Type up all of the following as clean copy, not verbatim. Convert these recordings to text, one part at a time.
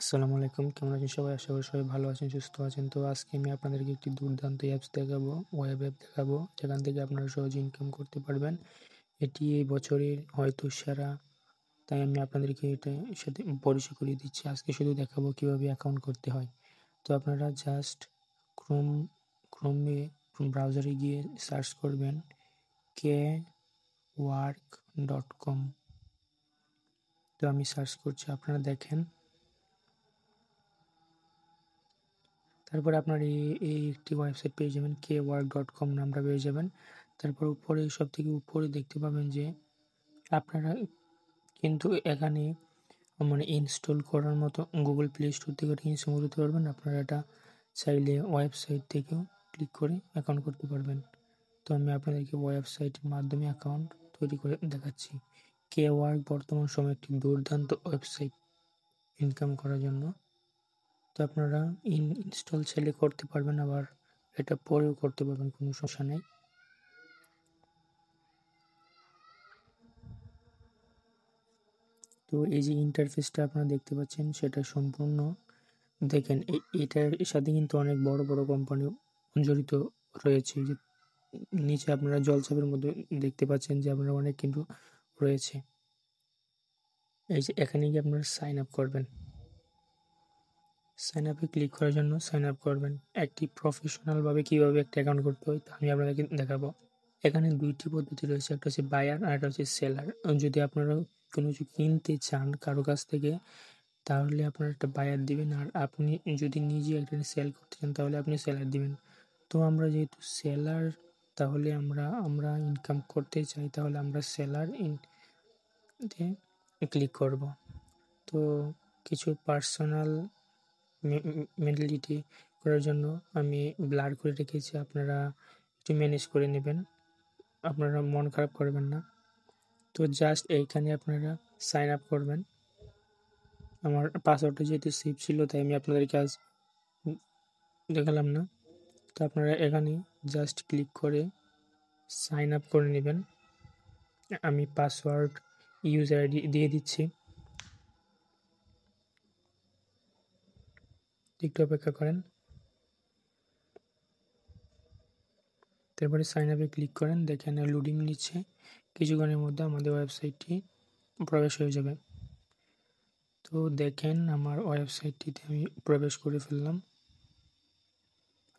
আসসালামু আলাইকুম। কেমন আছেন সবাই? আশা করি সবাই ভালো আছেন, সুস্থ আছেন। তো আজকে আমি আপনাদেরকে একটি দুর্দান্ত অ্যাপস দেখাবো, ওয়েব অ্যাপ দেখাবো, যেখান থেকে আপনারা সহজে ইনকাম করতে পারবেন। এটি এই বছরের হয়তো সেরা, তাই আমি আপনাদেরকে এটার সাথে পরিচয় করিয়ে দিচ্ছি। আজকে শুধু দেখাবো কীভাবে অ্যাকাউন্ট করতে হয়। তো আপনারা জাস্ট ক্রোমে ব্রাউজারে গিয়ে সার্চ করবেন kwork.com। তো আমি সার্চ করছি, আপনারা দেখেন। তারপরে আপনার এই একটি ওয়েবসাইট পেয়ে যাবেন, kwork.com নামটা পেয়ে যাবেন। তারপর উপরে সবথেকে উপরে দেখতে পাবেন যে আপনারা কিন্তু এখানে ইনস্টল করার মতো গুগল প্লে স্টোর থেকে এটা ইনস্টল করতে পারবেন। আপনারা এটা চাইলে ওয়েবসাইট থেকেও ক্লিক করে অ্যাকাউন্ট করতে পারবেন। তো আমি আপনাদেরকে ওয়েবসাইটের মাধ্যমে অ্যাকাউন্ট তৈরি করে দেখাচ্ছি। kwork বর্তমান সময়ে একটি দুর্দান্ত ওয়েবসাইট ইনকাম করার জন্য। তো আপনারা ইনস্টল চাইলে করতে পারবেন, আবার এটা পরেও করতে পারবেন, কোনো সমস্যা নেই। তো এই যে ইন্টারফেসটা আপনারা দেখতে পাচ্ছেন, সেটা সম্পূর্ণ দেখেন। এটার সাথে কিন্তু অনেক বড় বড় কোম্পানি জড়িত রয়েছে। যে নিচে আপনারা জলছাপের মধ্যে দেখতে পাচ্ছেন যে আপনারা অনেক কিন্তু রয়েছে। এই যে এখানে গিয়ে আপনারা সাইন আপ করবেন। সাইন আপে ক্লিক করার জন্য সাইন আপ করবেন। একটি প্রফেশনালভাবে কীভাবে একটা অ্যাকাউন্ট করতে হয় তা আমি আপনাদেরকে দেখাবো। এখানে দুইটি পদ্ধতি রয়েছে, একটা হচ্ছে বায়ার আর একটা হচ্ছে সেলার। যদি আপনারা কোনো কিছু কিনতে চান কারো কাছ থেকে, তাহলে আপনারা একটা বায়ার দিবেন, আর আপনি যদি নিজে একটা সেল করতে চান তাহলে আপনি সেলার দিবেন। তো আমরা যেহেতু সেলার, তাহলে আমরা ইনকাম করতে চাই, তাহলে আমরা সেলার ক্লিক করব। তো কিছু পার্সোনাল মেন্টালিটি করার জন্য আমি ব্লার করে রেখেছি, আপনারা একটু ম্যানেজ করে নেবেন, আপনারা মন খারাপ করবেন না। তো জাস্ট এইখানে আপনারা সাইন আপ করবেন। আমার পাসওয়ার্ডটা যেহেতু সেভ ছিল, তাই আমি আপনাদেরকে আজ দেখালাম না। তো আপনারা এখানে জাস্ট ক্লিক করে সাইন আপ করে নেবেন। আমি পাসওয়ার্ড ইউজার আইডি দিয়ে দিচ্ছি, একটু অপেক্ষা করেন। তারপরে সাইন আপে ক্লিক করেন, দেখেন লোডিং নিচ্ছে, কিছুক্ষণের মধ্যে আমাদের ওয়েবসাইটটি প্রবেশ হয়ে যাবে। তো দেখেন আমার ওয়েবসাইটটিতে আমি প্রবেশ করে ফেললাম।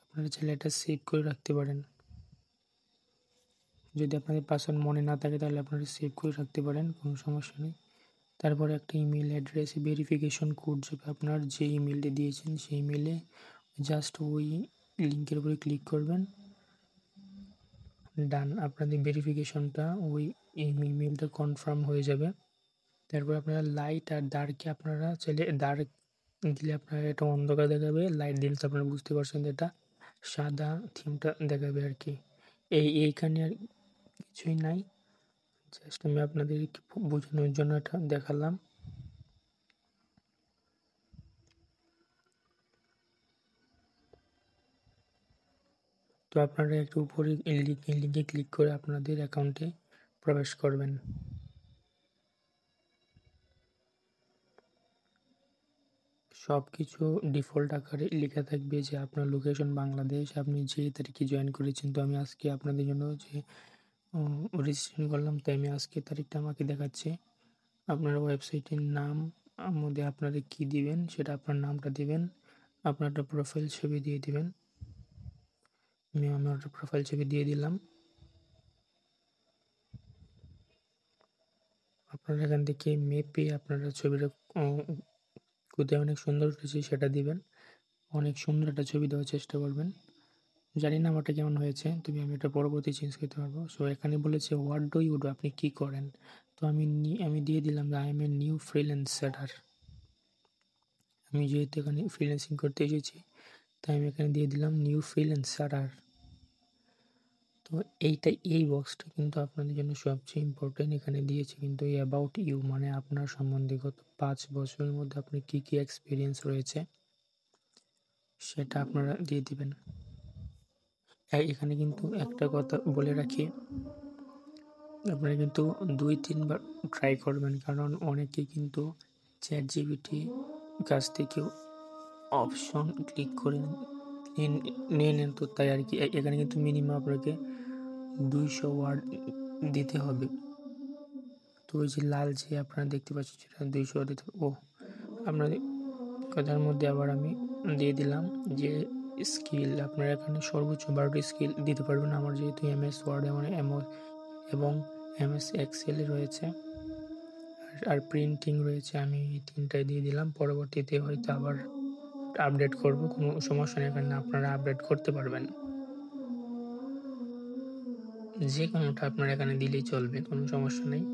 আপনারা চাইলে এটা সেভ করে রাখতে পারেন। যদি আপনাদের পাসওয়ার্ড মনে না থাকে তাহলে আপনারা সেভ করে রাখতে পারেন, কোনো সমস্যা নেই। তারপরে একটা ইমেল অ্যাড্রেস ভেরিফিকেশন কোড যাবে, আপনার যে ইমেলটি দিয়েছেন সেই ইমেলে জাস্ট ওই লিঙ্কের উপরে ক্লিক করবেন। ডান, আপনাদের ভেরিফিকেশনটা ওই ইমেলটা কনফার্ম হয়ে যাবে। তারপর আপনারা লাইট আর ডার্কে আপনারা চাইলে ডার্ক দিলে আপনারা এটা অন্ধকার দেখাবে, লাইট দিলে তো আপনারা বুঝতে পারছেন যে এটা সাদা থিমটা দেখাবে আর কি। এইখানে আর কিছুই নাই, জাস্ট আমি আপনাদেরকে বোঝানোর জন্য এটা দেখালাম। তো আপনারা একটু উপরে লিঙ্কে ক্লিক করে আপনাদের অ্যাকাউন্টে প্রবেশ করবেন। সব কিছু ডিফল্ট আকারে লেখা থাকবে যে আপনার লোকেশন বাংলাদেশ, আপনি যে তারিখে জয়েন করেছেন। তো আমি আজকে আপনাদের জন্য যে রেজিস্ট্রেশন করলাম, তাই আমি আজকে তারিখটা আমাকে দেখাচ্ছে। আপনার ওয়েবসাইটের নাম মধ্যে আপনারা কী দিবেন, সেটা আপনার নামটা দিবেন, আপনার একটা প্রোফাইল ছবি দিয়ে দিবেন। আমি আমার প্রোফাইল ছবি দিয়ে দিলাম। আপনারা এখান থেকে মেপে আপনারা ছবিটা কোথায় অনেক সুন্দর উঠেছে সেটা দিবেন। অনেক সুন্দর একটা ছবি দেওয়ার চেষ্টা করবেন। জানি না আমারটা কেমন হয়েছে, তবে আমি এটা পরবর্তী চেঞ্জ করতে পারবো। সো এখানে বলেছে হোয়াট ডু ইউ ডু, আপনি কী করেন। তো আমি দিয়ে দিলাম I M a new freelancer. আমি যেহেতু এখানে ফ্রিল্যান্সিং করতে এসেছি, তাই আমি এখানে দিয়ে দিলাম নিউ ফ্রিল্যান্সার। তো এই বক্সটা কিন্তু আপনাদের জন্য সবচেয়ে ইম্পর্টেন্ট। এখানে দিয়েছে কিন্তু অ্যাবাউট ইউ, মানে আপনার সম্বন্ধে গত 5 বছরের মধ্যে আপনার কী কী এক্সপিরিয়েন্স রয়েছে সেটা আপনারা দিয়ে দিবেন। এখানে কিন্তু একটা কথা বলে রাখি, আপনারা কিন্তু 2-3 বার ট্রাই করবেন, কারণ অনেকে কিন্তু চ্যাটজিপিটি কাছ থেকে অপশন ক্লিক করে নিয়ে নেন। তো তাই আর কি এখানে কিন্তু মিনিমাম আপনাকে 200 ওয়ার্ড দিতে হবে। তো ওই যে লাল যে আপনারা দেখতে পাচ্ছেন সেটা 200 দিতে হবে। ও আপনাদের কথার মধ্যে আবার আমি দিয়ে দিলাম যে স্কিল আপনারা এখানে সর্বোচ্চ 12টি স্কিল দিতে পারবেন। আমার যেহেতু MS ওয়ার্ড এবং MS এক্সেল রয়েছে আর প্রিন্টিং রয়েছে, আমি এই 3টাই দিয়ে দিলাম। পরবর্তীতে হয়তো আবার আপডেট করব, কোনো সমস্যা নেই, এখানে আপনারা আপডেট করতে পারবেন। যে কোনোটা আপনারা এখানে দিলেই চলবে, কোনো সমস্যা নেই,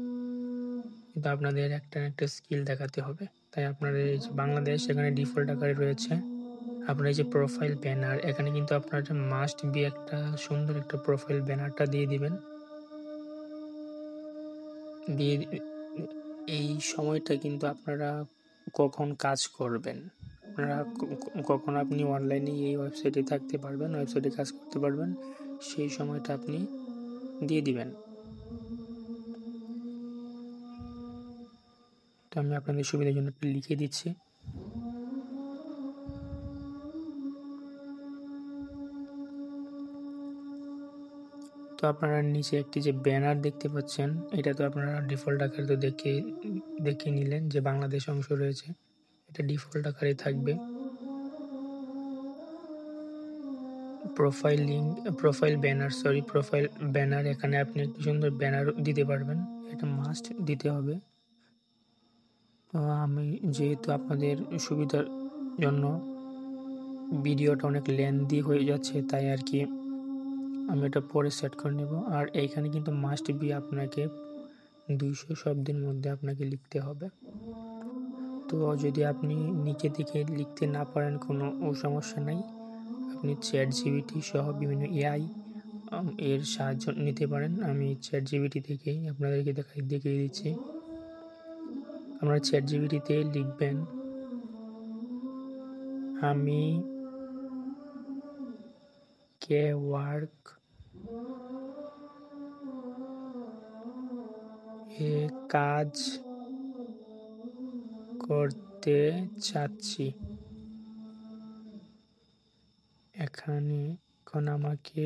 কিন্তু আপনাদের একটা স্কিল দেখাতে হবে। তাই আপনাদের এই যে বাংলাদেশ এখানে ডিফল্ট আকারে রয়েছে। আপনার এই যে প্রোফাইল ব্যানার, এখানে কিন্তু আপনার মাস্ট বি একটা সুন্দর একটা প্রোফাইল ব্যানারটা দিয়ে দিবেন। দিয়ে এই সময়টা কিন্তু আপনারা কখন কাজ করবেন, আপনারা কখন আপনি অনলাইনে এই ওয়েবসাইটে থাকতে পারবেন, ওয়েবসাইটে কাজ করতে পারবেন, সেই সময়টা আপনি দিয়ে দিবেন। তো আমি আপনাদের সুবিধার জন্য লিখে দিচ্ছি। তো আপনারা নিচে একটি যে ব্যানার দেখতে পাচ্ছেন, এটা তো আপনারা ডিফল্ট আকারে তো দেখে নিলেন যে বাংলাদেশ অংশ রয়েছে, এটা ডিফল্ট আকারে থাকবে। প্রোফাইল ব্যানার, এখানে আপনি একটু সুন্দর ব্যানার দিতে পারবেন, এটা মাস্ট দিতে হবে। তো আমি যেহেতু আপনাদের সুবিধার জন্য ভিডিওটা অনেক লেন্দি হয়ে যাচ্ছে, তাই আর কি আমি এটা পরে সেট করে নেব। আর এইখানে কিন্তু মাস্ট বি আপনাকে 200 শব্দের মধ্যে আপনাকে লিখতে হবে। তো যদি আপনি নিচে দিকে লিখতে না পারেন, কোনো সমস্যা নাই, আপনি ChatGPT সহ বিভিন্ন AI এর সাহায্য নিতে পারেন। আমি ChatGPT থেকেই আপনাদেরকে দেখিয়ে দিচ্ছি। আপনারা ChatGPT-তে লিখবেন, আমি ওয়ার্ক এ কাজ করতে চাচ্ছি, এখন আমাকে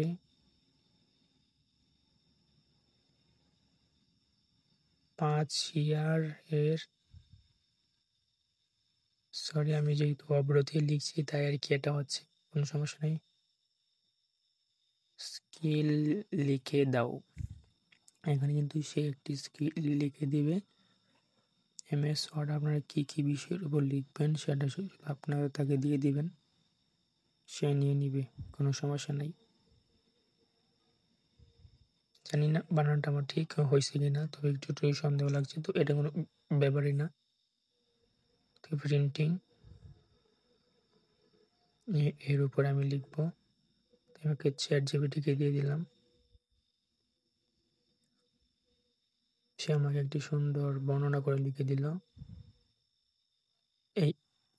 5 ইয়ারের আমি যেহেতু অবরোধে লিখছি তাই আর কি এটা হচ্ছে, কোনো সমস্যা নেই। স্কিল লিখে দাও, এখানে কিন্তু সে একটি স্কিল লিখে দিবে। MS ওয়ার্ড আপনারা কী বিষয়ের উপর লিখবেন সেটা আপনারা তাকে দিয়ে দিবেন, সে নিয়ে নিবে, কোনো সমস্যা নাই। জানি না বানানটা আমার ঠিক হয়েছে কি না, তবে একটু সন্দেহ লাগছে, তো এটা কোনো ব্যাপারই না। তো প্রিন্টিং এর উপরে আমি লিখব, আমাকে ChatGPT-কে দিয়ে দিলাম, সে আমাকে একটি সুন্দর বর্ণনা করে লিখে দিল।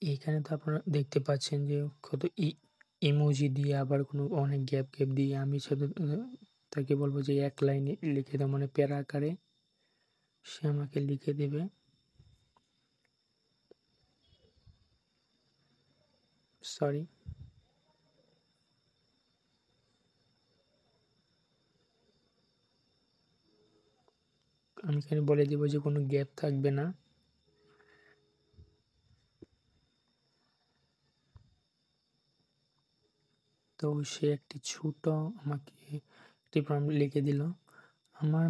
এইখানে তো আপনারা দেখতে পাচ্ছেন যে কত ইমোজি দিয়ে, আবার কোনো অনেক গ্যাপ দিয়ে, আমি সাথে তাকে বলবো যে 1 লাইনে লিখে দাও, মানে প্যারা আকারে সে আমাকে লিখে দেবে। সরি, আমি এখানে বলে দেব যে কোনো গ্যাপ থাকবে না। তো সে একটি ছোট আমাকে একটি প্রম্পট লিখে দিল। আমার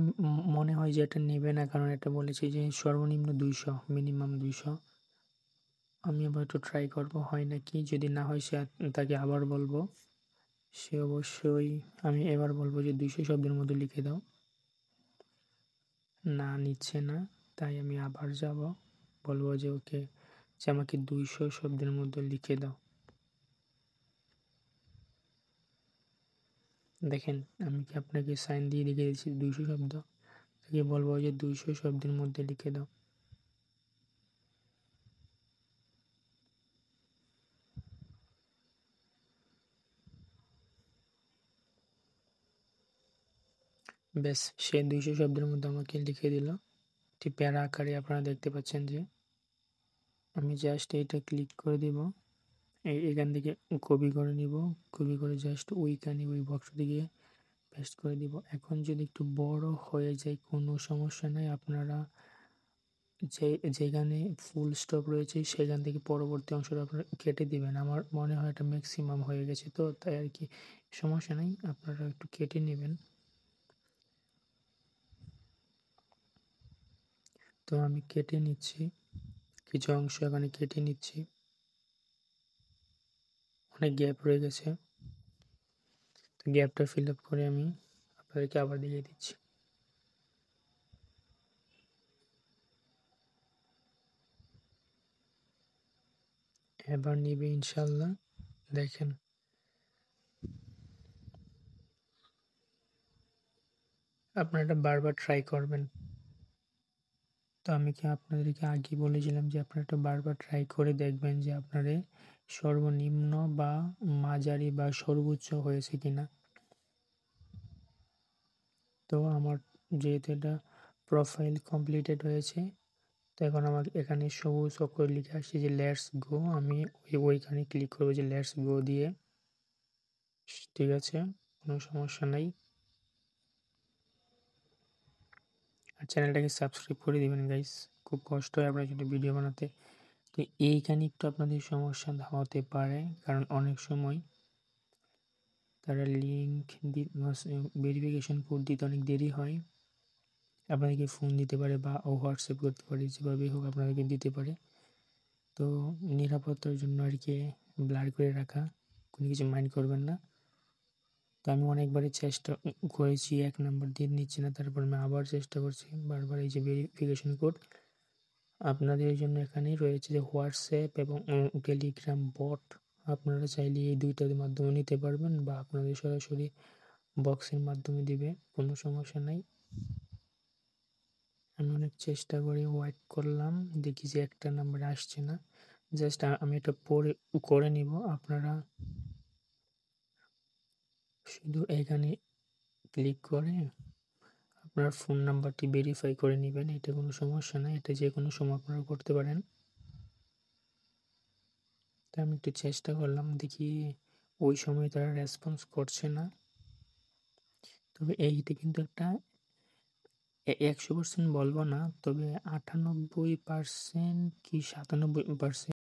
মনে হয় যে এটা নেবে না, কারণ এটা বলেছে যে সর্বনিম্ন 200, মিনিমাম 200। আমি আবার একটু ট্রাই করব হয় নাকি, যদি না হয় তাকে আবার বলবো, সে অবশ্যই, আমি এবার বলবো যে 200 শব্দের মধ্যে লিখে দাও, না নিচ্ছে না, তাই আমি আবার যাব, বলবো যে ওকে, যে আমাকে 200 শব্দের মধ্যে লিখে দাও। দেখেন আমি কি আপনাকে সাইন দিয়ে লিখে দিয়েছি 200 শব্দ, তাকে বলবো যে 200 শব্দের মধ্যে লিখে দাও। ব্যাস, সে 200 শব্দের মধ্যে আমাকে লিখে দিল, একটি প্যারা আকারে আপনারা দেখতে পাচ্ছেন যে আমি জাস্ট এইটা ক্লিক করে দিব, এখান থেকে কপি করে নিব, কপি করে জাস্ট ওইখানে ওই বক্স থেকে পেস্ট করে দিব। এখন যদি একটু বড় হয়ে যায় কোনো সমস্যা নেই, আপনারা যেখানে ফুল স্টপ রয়েছে সেখান থেকে পরবর্তী অংশটা আপনারা কেটে দিবেন। আমার মনে হয় এটা ম্যাক্সিমাম হয়ে গেছে, তো তাই আর কি, সমস্যা নেই, আপনারা একটু কেটে নেবেন। তো আমি কেটে নিচ্ছি, কিছু অংশ এখানে কেটে নিচ্ছি, অনেক গ্যাপ রয়ে গেছে, তো গ্যাপটা ফিল আপ করে আমি আপনাদেরকে আবার দেখিয়ে দিচ্ছি। এবার নিবে ইনশাল্লাহ, দেখেন। আপনারা এটা বারবার ট্রাই করবেন। তো আমি কি আপনাদেরকে আগে বলেছিলাম যে আপনারা এটা বারবার ট্রাই করে দেখবেন যে আপনাদের সর্বনিম্ন বা মাঝারি বা সর্বোচ্চ হয়েছে কিনা। তো আমার যেহেতু এটা প্রোফাইল কমপ্লিটেড হয়েছে, তো এখন আমাকে এখানে সবুজ অক্ষরে লিখে আসছে যে লেটস গো, আমি ওইখানে ক্লিক করবো যে লেটস গো দিয়ে। ঠিক আছে, কোনো সমস্যা নাই। আর চ্যানেলটাকে সাবস্ক্রাইব করে দিবেন গাইস, খুব কষ্ট হয় আপনার জন্য ভিডিও বানাতে। তো এইখানে একটু আপনাদের সমস্যা হতে পারে, কারণ অনেক সময় তারা লিঙ্ক ভেরিফিকেশন কোড দিতে অনেক দেরি হয়, আপনাদেরকে ফোন দিতে পারে বা হোয়াটসঅ্যাপ করতে পারে, যেভাবেই হোক আপনাদেরকে দিতে পারে। তো নিরাপত্তার জন্য আর কি ব্লার করে রাখা, কোনো কিছু মাইন্ড করবেন না। তো আমি অনেকবারই চেষ্টা করেছি, 1 নাম্বার দিয়ে নিচ্ছি না, তারপর আমি আবার চেষ্টা করছি বারবার। এই যে ভেরিফিকেশন কোড আপনাদের জন্য এখানেই রয়েছে, যে হোয়াটসঅ্যাপ এবং টেলিগ্রাম বট, আপনারা চাইলে এই দুইটার মাধ্যমে নিতে পারবেন, বা আপনাদের সরাসরি বক্সের মাধ্যমে দিবে, কোনো সমস্যা নাই। আমি অনেক চেষ্টা করে ওয়েট করলাম, দেখি যে 1 নাম্বার আসছে না। জাস্ট আমি এটা পরে করে নিব, আপনারা শুধু এখানে ক্লিক করে আপনার ফোন নাম্বারটি ভেরিফাই করে নেবেন, এটা কোনো সমস্যা না, এটা যে কোনো সময় আপনারা করতে পারেন। তো আমি একটু চেষ্টা করলাম, দেখি ওই সময় তারা রেসপন্স করছে না। তবে এইতে কিন্তু একটা 100% বলবো না, তবে 98% কি 97%